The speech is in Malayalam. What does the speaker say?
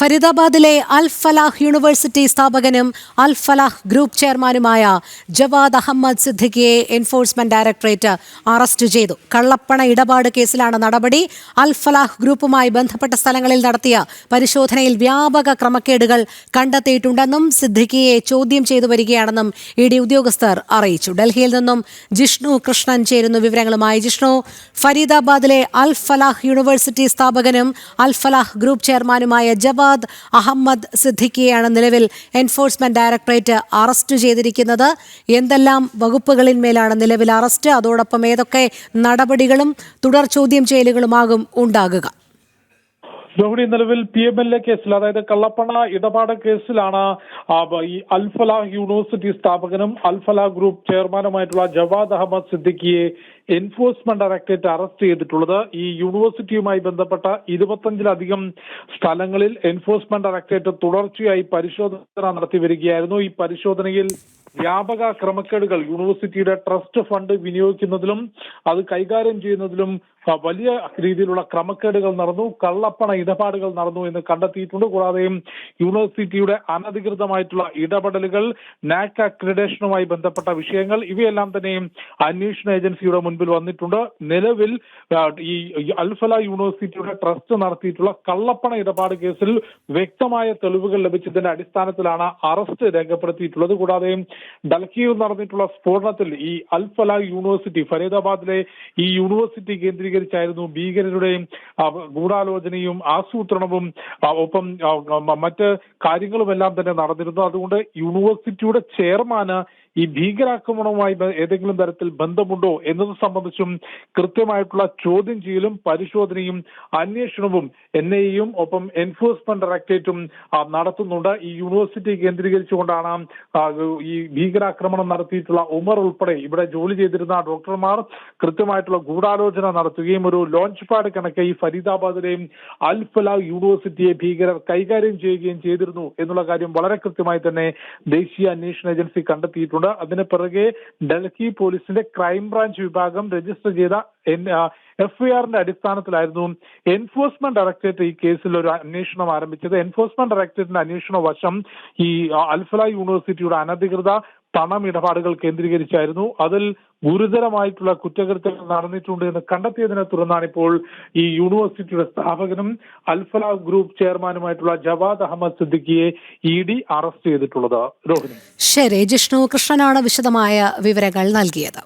ഫരീദാബാദിലെ അൽ ഫലാഹ് യൂണിവേഴ്സിറ്റി സ്ഥാപകനും അൽ ഫലാഹ് ഗ്രൂപ്പ് ചെയർമാനുമായ ജവാദ് അഹമ്മദ് സിദ്ദിഖിയെ എൻഫോഴ്സ്മെന്റ് ഡയറക്ടറേറ്റ് അറസ്റ്റ് ചെയ്തു. കള്ളപ്പണ ഇടപാട് കേസിലാണ് നടപടി. അൽ ഫലാഹ് ഗ്രൂപ്പുമായി ബന്ധപ്പെട്ട സ്ഥലങ്ങളിൽ നടത്തിയ പരിശോധനയിൽ വ്യാപക ക്രമക്കേടുകൾ കണ്ടെത്തിയിട്ടുണ്ടെന്നും സിദ്ദിഖിയെ ചോദ്യം ചെയ്തു വരികയാണെന്നും ഇഡി ഉദ്യോഗസ്ഥർ അറിയിച്ചു. ഡൽഹിയിൽ നിന്നും ജിഷ്ണു കൃഷ്ണൻ ചേരുന്നു വിവരങ്ങളുമായി. ജിഷ്ണു, ഫരീദാബാദിലെ അൽ ഫലാഹ് യൂണിവേഴ്സിറ്റി സ്ഥാപകനും അൽ ഫലാഹ് ഗ്രൂപ്പ് ചെയർമാനുമായ ജവാദ് അഹമ്മദ് സിദ്ദിഖിയെയാണ് നിലവിൽ എൻഫോഴ്സ്മെന്റ് ഡയറക്ടറേറ്റ് അറസ്റ്റ് ചെയ്തിരിക്കുന്നത്. എന്തെല്ലാം വകുപ്പുകളിന്മേലാണ് നിലവിൽ അറസ്റ്റ്? അതോടൊപ്പം ഏതൊക്കെ നടപടികളും തുടർ ചോദ്യം ചെയ്യലുകളുമാകും ഉണ്ടാകുക? രോഹിണി, നിലവിൽ PMLA കേസിൽ, അതായത് കള്ളപ്പണ ഇടപാട് കേസിലാണ് ഈ അൽ ഫലാഹ് യൂണിവേഴ്സിറ്റി സ്ഥാപകനും അൽ ഫലാഹ് ഗ്രൂപ്പ് ചെയർമാനുമായിട്ടുള്ള ജവാദ് അഹമ്മദ് സിദ്ദിഖിയെ എൻഫോഴ്സ്മെന്റ് ഡയറക്ടറേറ്റ് അറസ്റ്റ് ചെയ്തിട്ടുള്ളത്. ഈ യൂണിവേഴ്സിറ്റിയുമായി ബന്ധപ്പെട്ട 25-ലധികം സ്ഥലങ്ങളിൽ എൻഫോഴ്സ്മെന്റ് ഡയറക്ടറേറ്റ് തുടർച്ചയായി പരിശോധന നടത്തി വരികയായിരുന്നു. ഈ പരിശോധനയിൽ വ്യാപക ക്രമക്കേടുകൾ യൂണിവേഴ്സിറ്റിയുടെ ട്രസ്റ്റ് ഫണ്ട് വിനിയോഗിക്കുന്നതിലും അത് കൈകാര്യം ചെയ്യുന്നതിലും വലിയ രീതിയിലുള്ള ക്രമക്കേടുകൾ നടന്നു, കള്ളപ്പണ ഇടപാടുകൾ നടന്നു എന്ന് കണ്ടെത്തിയിട്ടുണ്ട്. കൂടാതെ യൂണിവേഴ്സിറ്റിയുടെ അനധികൃതമായിട്ടുള്ള ഇടപെടലുകൾ, നാക് അക്രഡിറ്റേഷനുമായി ബന്ധപ്പെട്ട വിഷയങ്ങൾ, ഇവയെല്ലാം തന്നെ അന്വേഷണ ഏജൻസിയുടെ മുൻപിൽ വന്നിട്ടുണ്ട്. നിലവിൽ ഈ അൽ ഫലാഹ് യൂണിവേഴ്സിറ്റിയുടെ ട്രസ്റ്റ് നടത്തിയിട്ടുള്ള കള്ളപ്പണ ഇടപാട് കേസിൽ വ്യക്തമായ തെളിവുകൾ ലഭിച്ചതിന്റെ അടിസ്ഥാനത്തിലാണ് അറസ്റ്റ് രേഖപ്പെടുത്തിയിട്ടുള്ളത്. കൂടാതെ ഡൽഹിയിൽ നടന്നിട്ടുള്ള സ്ഫോടനത്തിൽ ഈ അൽ ഫലാഹ് യൂണിവേഴ്സിറ്റി, ഫരീദാബാദിലെ ഈ യൂണിവേഴ്സിറ്റി കേന്ദ്രീകരിച്ചായിരുന്നു ഭീകരരുടെയും ഗൂഢാലോചനയും ആസൂത്രണവും ഒപ്പം മറ്റ് കാര്യങ്ങളുമെല്ലാം തന്നെ നടന്നിരുന്നു. അതുകൊണ്ട് യൂണിവേഴ്സിറ്റിയുടെ ചെയർമാന് ഈ ഭീകരാക്രമണവുമായി ഏതെങ്കിലും തരത്തിൽ ബന്ധമുണ്ടോ എന്നത് സംബന്ധിച്ചും കൃത്യമായിട്ടുള്ള ചോദ്യം ചെയ്യലും പരിശോധനയും അന്വേഷണവും NIA-യും ഒപ്പം എൻഫോഴ്സ്മെന്റ് ഡയറക്ടറേറ്റും നടത്തുന്നുണ്ട്. ഈ യൂണിവേഴ്സിറ്റി കേന്ദ്രീകരിച്ചുകൊണ്ടാണ് ഈ ഭീകരാക്രമണം നടത്തിയിട്ടുള്ള ഉമർ ഉൾപ്പെടെ ഇവിടെ ജോലി ചെയ്തിരുന്ന ഡോക്ടർമാർ കൃത്യമായിട്ടുള്ള ഗൂഢാലോചന നടത്തുകയും ഒരു ലോഞ്ച് പാഡ് കണക്കെ ഈ ഫരീദാബാദിലെയും അൽ ഫലാഹ് യൂണിവേഴ്സിറ്റിയെ ഭീകരർ കൈകാര്യം ചെയ്യുകയും ചെയ്തിരുന്നു എന്നുള്ള കാര്യം വളരെ കൃത്യമായി തന്നെ ദേശീയ അന്വേഷണ ഏജൻസി കണ്ടെത്തിയിട്ടുണ്ട്. അതിന് പിറകെ ഡൽഹി പോലീസിന്റെ ക്രൈംബ്രാഞ്ച് വിഭാഗം രജിസ്റ്റർ ചെയ്ത FIR-ന്റെ അടിസ്ഥാനത്തിലായിരുന്നു എൻഫോഴ്സ്മെന്റ് ഡയറക്ടറേറ്റ് ഈ കേസിൽ ഒരു അന്വേഷണം ആരംഭിച്ചത്. എൻഫോഴ്സ്മെന്റ് ഡയറക്ടറേറ്റിന്റെ അന്വേഷണ വശം ഈ അൽ ഫലാഹ് യൂണിവേഴ്സിറ്റിയുടെ അനധികൃത പണമിടപാടുകൾ കേന്ദ്രീകരിച്ചായിരുന്നു. അതിൽ ഗുരുതരമായിട്ടുള്ള കുറ്റകൃത്യങ്ങൾ നടന്നിട്ടുണ്ട് എന്ന് കണ്ടെത്തിയതിനെ തുടർന്നാണ് ഇപ്പോൾ ഈ യൂണിവേഴ്സിറ്റിയുടെ സ്ഥാപകനും അൽ ഫലാഹ് ഗ്രൂപ്പ് ചെയർമാനുമായിട്ടുള്ള ജവാദ് അഹമ്മദ് സിദ്ദിഖിയെ ED അറസ്റ്റ് ചെയ്തിട്ടുള്ളത്. രോഹിണി, ശരി, ജിഷ്ണു കൃഷ്ണനാണ് വിശദമായ വിവരങ്ങൾ നൽകിയത്.